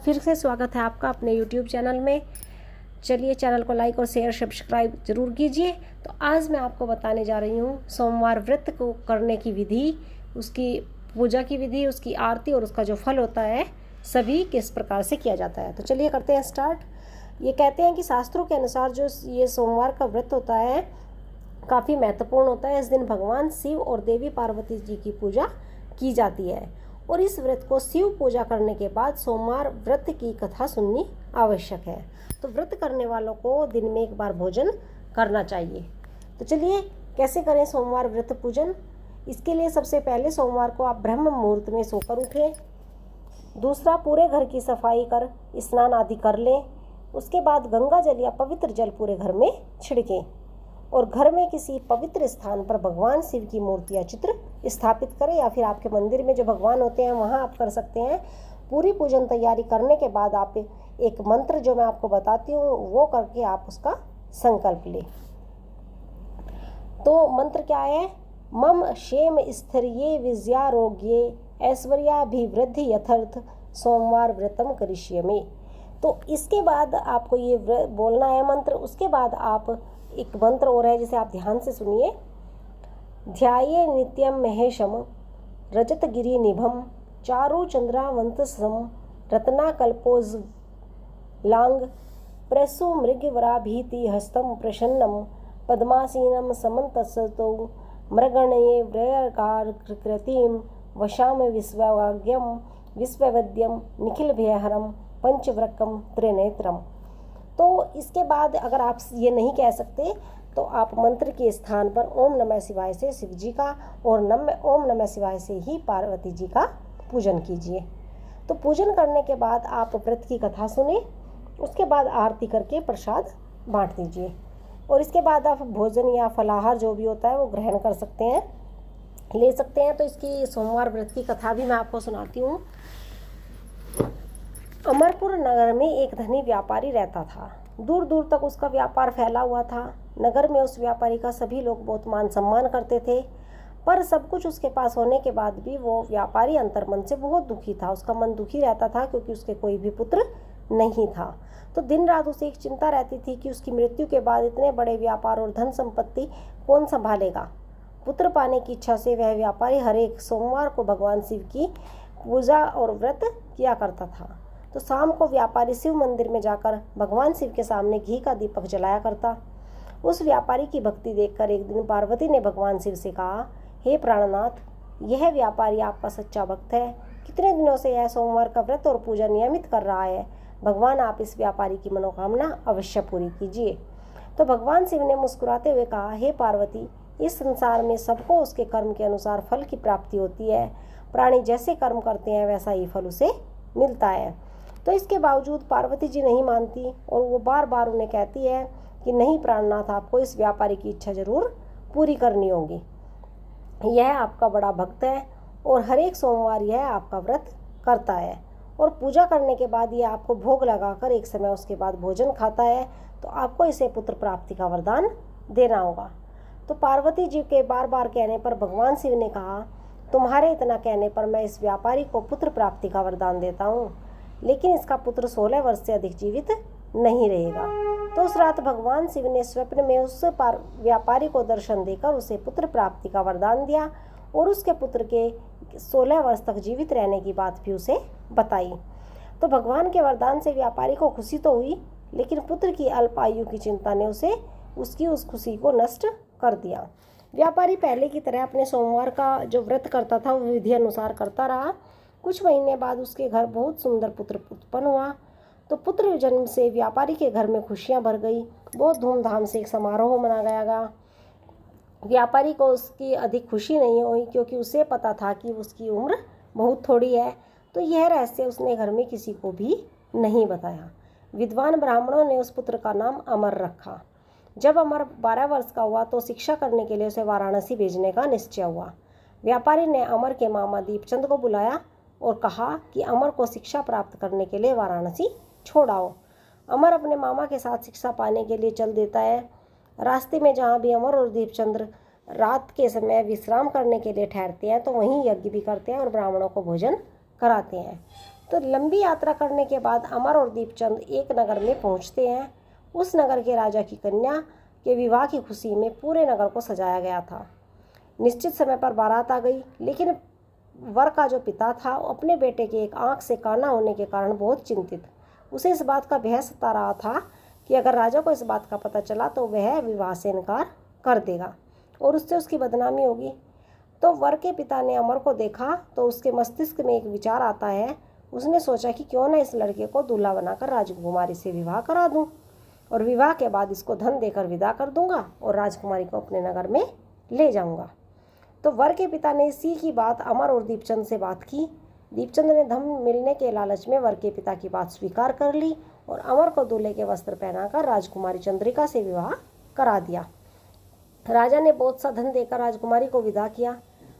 फिर से स्वागत है आपका अपने YouTube चैनल में। चलिए चैनल को लाइक और शेयर सब्सक्राइब ज़रूर कीजिए। तो आज मैं आपको बताने जा रही हूँ सोमवार व्रत को करने की विधि, उसकी पूजा की विधि, उसकी आरती और उसका जो फल होता है सभी किस प्रकार से किया जाता है। तो चलिए करते हैं स्टार्ट। ये कहते हैं कि शास्त्रों के अनुसार जो ये सोमवार का व्रत होता है काफ़ी महत्वपूर्ण होता है। इस दिन भगवान शिव और देवी पार्वती जी की पूजा की जाती है और इस व्रत को शिव पूजा करने के बाद सोमवार व्रत की कथा सुननी आवश्यक है। तो व्रत करने वालों को दिन में एक बार भोजन करना चाहिए। तो चलिए कैसे करें सोमवार व्रत पूजन। इसके लिए सबसे पहले सोमवार को आप ब्रह्म मुहूर्त में सोकर उठें। दूसरा, पूरे घर की सफाई कर स्नान आदि कर लें। उसके बाद गंगा जल या पवित्र जल पूरे घर में छिड़कें और घर में किसी पवित्र स्थान पर भगवान शिव की मूर्ति या चित्र स्थापित करें, या फिर आपके मंदिर में जो भगवान होते हैं वहाँ आप कर सकते हैं। पूरी पूजन तैयारी करने के बाद आप एक मंत्र जो मैं आपको बताती हूँ वो करके आप उसका संकल्प लें। तो मंत्र क्या है? मम क्षेम स्थैर्ये विद्यारोग्ये ऐश्वर्याभिवृद्धि यथार्थ सोमवार व्रतम करिष्यामि। तो इसके बाद आपको ये बोलना है मंत्र। उसके बाद आप एक मंत्र और है जिसे आप ध्यान से सुनिए। ध्याये नित्यम महेशम रजतगिरि निभम चारु चंद्रावंतसम रत्नाकल्पोज लांग प्रसु मृगवराभीति हस्तम प्रसन्नम पद्मासीनम समन्तसतो मृगणये व्रयकारकृतिम वशाम विश्ववाग्यम विश्ववद्यम निखिल भयहरम पंचवक्रम त्रिनेत्रम। तो इसके बाद अगर आप ये नहीं कह सकते तो आप मंत्र के स्थान पर ओम नमः शिवाय से शिव जी का और ओम नमः शिवाय से ही पार्वती जी का पूजन कीजिए। तो पूजन करने के बाद आप व्रत की कथा सुने, उसके बाद आरती करके प्रसाद बांट दीजिए और इसके बाद आप भोजन या फलाहार जो भी होता है वो ग्रहण कर सकते हैं, ले सकते हैं। तो इसकी सोमवार व्रत की कथा भी मैं आपको सुनाती हूँ। अमरपुर नगर में एक धनी व्यापारी रहता था। दूर दूर तक उसका व्यापार फैला हुआ था। नगर में उस व्यापारी का सभी लोग बहुत मान सम्मान करते थे, पर सब कुछ उसके पास होने के बाद भी वो व्यापारी अंतर्मन से बहुत दुखी था। उसका मन दुखी रहता था क्योंकि उसके कोई भी पुत्र नहीं था। तो दिन रात उसे एक चिंता रहती थी कि उसकी मृत्यु के बाद इतने बड़े व्यापार और धन संपत्ति कौन संभालेगा। पुत्र पाने की इच्छा से वह व्यापारी हर एक सोमवार को भगवान शिव की पूजा और व्रत किया करता था। तो शाम को व्यापारी शिव मंदिर में जाकर भगवान शिव के सामने घी का दीपक जलाया करता। उस व्यापारी की भक्ति देखकर एक दिन पार्वती ने भगवान शिव से कहा, हे प्राणनाथ, यह व्यापारी आपका सच्चा भक्त है। कितने दिनों से यह सोमवार का व्रत और पूजा नियमित कर रहा है। भगवान आप इस व्यापारी की मनोकामना अवश्य पूरी कीजिए। तो भगवान शिव ने मुस्कुराते हुए कहा, हे पार्वती, इस संसार में सबको उसके कर्म के अनुसार फल की प्राप्ति होती है। प्राणी जैसे कर्म करते हैं वैसा ही फल उसे मिलता है। तो इसके बावजूद पार्वती जी नहीं मानती और वो बार बार उन्हें कहती है कि नहीं प्राणनाथ, आपको इस व्यापारी की इच्छा जरूर पूरी करनी होगी। यह आपका बड़ा भक्त है और हर एक सोमवार यह आपका व्रत करता है और पूजा करने के बाद यह आपको भोग लगाकर एक समय उसके बाद भोजन खाता है। तो आपको इसे पुत्र प्राप्ति का वरदान देना होगा। तो पार्वती जी के बार बार कहने पर भगवान शिव ने कहा, तुम्हारे इतना कहने पर मैं इस व्यापारी को पुत्र प्राप्ति का वरदान देता हूँ, लेकिन इसका पुत्र 16 वर्ष से अधिक जीवित नहीं रहेगा। तो उस रात भगवान शिव ने स्वप्न में उस व्यापारी को दर्शन देकर उसे पुत्र प्राप्ति का वरदान दिया और उसके पुत्र के 16 वर्ष तक जीवित रहने की बात भी उसे बताई। तो भगवान के वरदान से व्यापारी को खुशी तो हुई, लेकिन पुत्र की अल्प आयु की चिंता ने उसकी उस खुशी को नष्ट कर दिया। व्यापारी पहले की तरह अपने सोमवार का जो व्रत करता था वो विधि अनुसार करता रहा। कुछ महीने बाद उसके घर बहुत सुंदर पुत्र उत्पन्न हुआ। तो पुत्र जन्म से व्यापारी के घर में खुशियां भर गई। बहुत धूमधाम से एक समारोह मनाया गया। व्यापारी को उसकी अधिक खुशी नहीं हुई क्योंकि उसे पता था कि उसकी उम्र बहुत थोड़ी है। तो यह रहस्य उसने घर में किसी को भी नहीं बताया। विद्वान ब्राह्मणों ने उस पुत्र का नाम अमर रखा। जब अमर 12 वर्ष का हुआ तो शिक्षा करने के लिए उसे वाराणसी भेजने का निश्चय हुआ। व्यापारी ने अमर के मामा दीपचंद को बुलाया और कहा कि अमर को शिक्षा प्राप्त करने के लिए वाराणसी छोड़ आओ। अमर अपने मामा के साथ शिक्षा पाने के लिए चल देता है। रास्ते में जहाँ भी अमर और दीपचंद्र रात के समय विश्राम करने के लिए ठहरते हैं तो वहीं यज्ञ भी करते हैं और ब्राह्मणों को भोजन कराते हैं। तो लंबी यात्रा करने के बाद अमर और दीपचंद एक नगर में पहुंचते हैं। उस नगर के राजा की कन्या के विवाह की खुशी में पूरे नगर को सजाया गया था। निश्चित समय पर बारात आ गई, लेकिन वर का जो पिता था वो अपने बेटे के एक आंख से काना होने के कारण बहुत चिंतित। उसे इस बात का भय सता रहा था कि अगर राजा को इस बात का पता चला तो वह विवाह से इनकार कर देगा और उससे उसकी बदनामी होगी। तो वर के पिता ने अमर को देखा तो उसके मस्तिष्क में एक विचार आता है। उसने सोचा कि क्यों न इस लड़के को दूल्हा बनाकर राजकुमारी से विवाह करा दूं और विवाह के बाद इसको धन देकर विदा कर दूंगा और राजकुमारी को अपने नगर में ले जाऊंगा। तो वर के पिता ने इसी की बात अमर और दीपचंद से बात की। दीपचंद ने धन मिलने के लालच में वर के पिता की बात स्वीकार कर ली और अमर को दूल्हे के वस्त्र पहनाकर राजकुमारी चंद्रिका से विवाह करा दिया। राजा ने बहुत सा धन देकर राजकुमारी को विदा किया।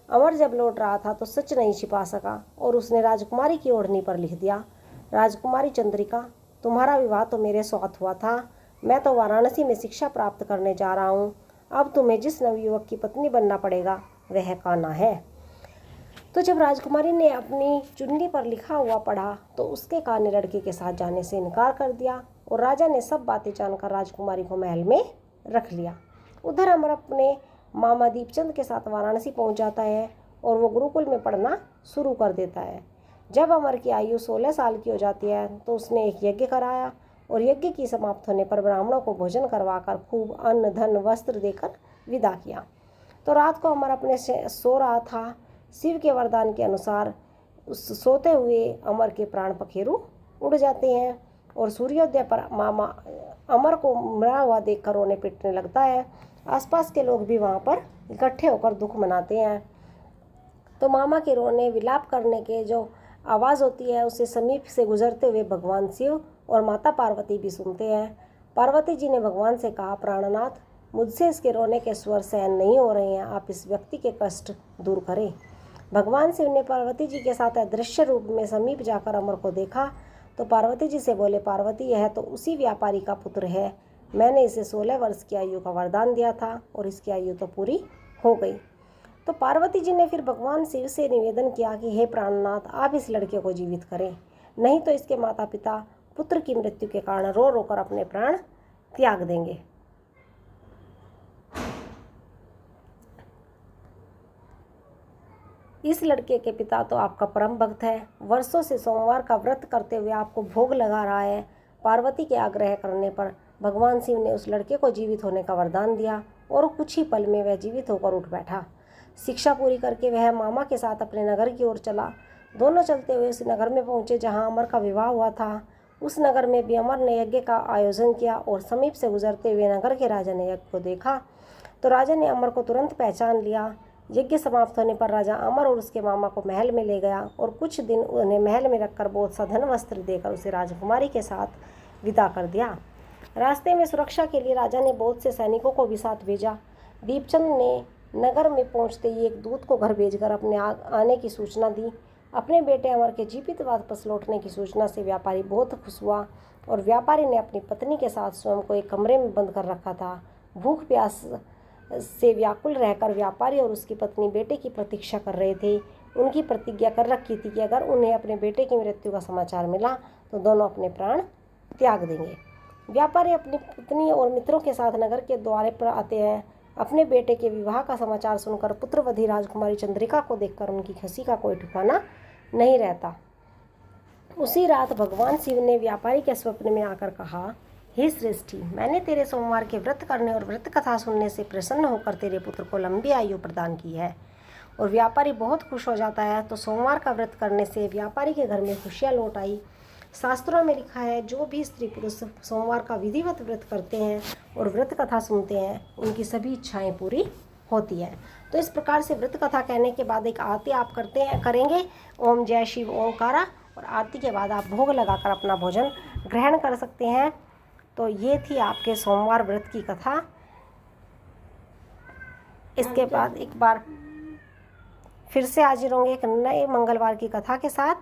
अमर जब लौट रहा था तो सच नहीं छिपा सका और उसने राजकुमारी की ओढ़नी पर लिख दिया, राजकुमारी चंद्रिका, तुम्हारा विवाह तो मेरे साथ हुआ था। मैं तो वाराणसी में शिक्षा प्राप्त करने जा रहा हूँ। अब तुम्हें जिस नवयुवक की पत्नी बनना पड़ेगा वह कान्हा है। तो जब राजकुमारी ने अपनी चुन्नी पर लिखा हुआ पढ़ा तो उसके कान ने लड़के के साथ जाने से इनकार कर दिया और राजा ने सब बातें जानकर राजकुमारी को महल में रख लिया। उधर अमर अपने मामा दीपचंद के साथ वाराणसी पहुंच जाता है और वो गुरुकुल में पढ़ना शुरू कर देता है। जब अमर की आयु 16 साल की हो जाती है तो उसने एक यज्ञ कराया और यज्ञ की समाप्त होने पर ब्राह्मणों को भोजन करवाकर खूब अन्न धन वस्त्र देकर विदा किया। तो रात को अमर अपने सो रहा था। शिव के वरदान के अनुसार उस सोते हुए अमर के प्राण पखेरु उड़ जाते हैं और सूर्योदय पर मामा अमर को मरा हुआ देखकर रोने पीटने लगता है। आसपास के लोग भी वहाँ पर इकट्ठे होकर दुख मनाते हैं। तो मामा के रोने विलाप करने के जो आवाज़ होती है उसे समीप से गुजरते हुए भगवान शिव और माता पार्वती भी सुनते हैं। पार्वती जी ने भगवान से कहा, प्राणनाथ, मुझसे इसके रोने के स्वर सहन नहीं हो रहे हैं, आप इस व्यक्ति के कष्ट दूर करें। भगवान शिव ने पार्वती जी के साथ अदृश्य रूप में समीप जाकर अमर को देखा तो पार्वती जी से बोले, पार्वती, यह तो उसी व्यापारी का पुत्र है। मैंने इसे 16 वर्ष की आयु का वरदान दिया था और इसकी आयु तो पूरी हो गई। तो पार्वती जी ने फिर भगवान शिव से निवेदन किया कि हे प्राणनाथ, आप इस लड़के को जीवित करें, नहीं तो इसके माता पिता पुत्र की मृत्यु के कारण रो रो कर अपने प्राण त्याग देंगे। इस लड़के के पिता तो आपका परम भक्त है, वर्षों से सोमवार का व्रत करते हुए आपको भोग लगा रहा है। पार्वती के आग्रह करने पर भगवान शिव ने उस लड़के को जीवित होने का वरदान दिया और कुछ ही पल में वह जीवित होकर उठ बैठा। शिक्षा पूरी करके वह मामा के साथ अपने नगर की ओर चला। दोनों चलते हुए उस नगर में पहुंचे जहां अमर का विवाह हुआ था। उस नगर में भी अमर ने यज्ञ का आयोजन किया और समीप से गुजरते हुए नगर के राजा ने यज्ञ को देखा तो राजा ने अमर को तुरंत पहचान लिया। यज्ञ समाप्त होने पर राजा अमर और उसके मामा को महल में ले गया और कुछ दिन उन्हें महल में रखकर बहुत सा धन वस्त्र देकर उसे राजकुमारी के साथ विदा कर दिया। रास्ते में सुरक्षा के लिए राजा ने बहुत से सैनिकों को भी साथ भेजा। दीपचंद ने नगर में पहुंचते ही एक दूत को घर भेजकर अपने आने की सूचना दी। अपने बेटे अमर के जीवित वापस लौटने की सूचना से व्यापारी बहुत खुश हुआ और व्यापारी ने अपनी पत्नी के साथ स्वयं को एक कमरे में बंद कर रखा था। भूख प्यास से व्याकुल रहकर व्यापारी और उसकी पत्नी बेटे की प्रतीक्षा कर रहे थे। उनकी प्रतिज्ञा कर रखी थी कि अगर उन्हें अपने बेटे की मृत्यु का समाचार मिला तो दोनों अपने प्राण त्याग देंगे। व्यापारी अपनी पत्नी और मित्रों के साथ नगर के द्वार पर आते हैं। अपने बेटे के विवाह का समाचार सुनकर पुत्रवधी राजकुमारी चंद्रिका को देखकर उनकी खुशी का कोई ठिकाना नहीं रहता। उसी रात भगवान शिव ने व्यापारी के स्वप्न में आकर कहा, हे श्रेष्ठी, मैंने तेरे सोमवार के व्रत करने और व्रत कथा सुनने से प्रसन्न होकर तेरे पुत्र को लंबी आयु प्रदान की है। और व्यापारी बहुत खुश हो जाता है। तो सोमवार का व्रत करने से व्यापारी के घर में खुशियाँ लौट आई। शास्त्रों में लिखा है, जो भी स्त्री पुरुष सोमवार का विधिवत व्रत करते हैं और व्रत कथा सुनते हैं उनकी सभी इच्छाएं पूरी होती हैं। तो इस प्रकार से व्रत कथा कहने के बाद एक आरती आप करेंगे, ओम जय शिव ओंकारा, और आरती के बाद आप भोग लगाकर अपना भोजन ग्रहण कर सकते हैं। तो ये थी आपके सोमवार व्रत की कथा। इसके बाद एक बार फिर से हाजिर होंगे एक नए मंगलवार की कथा के साथ।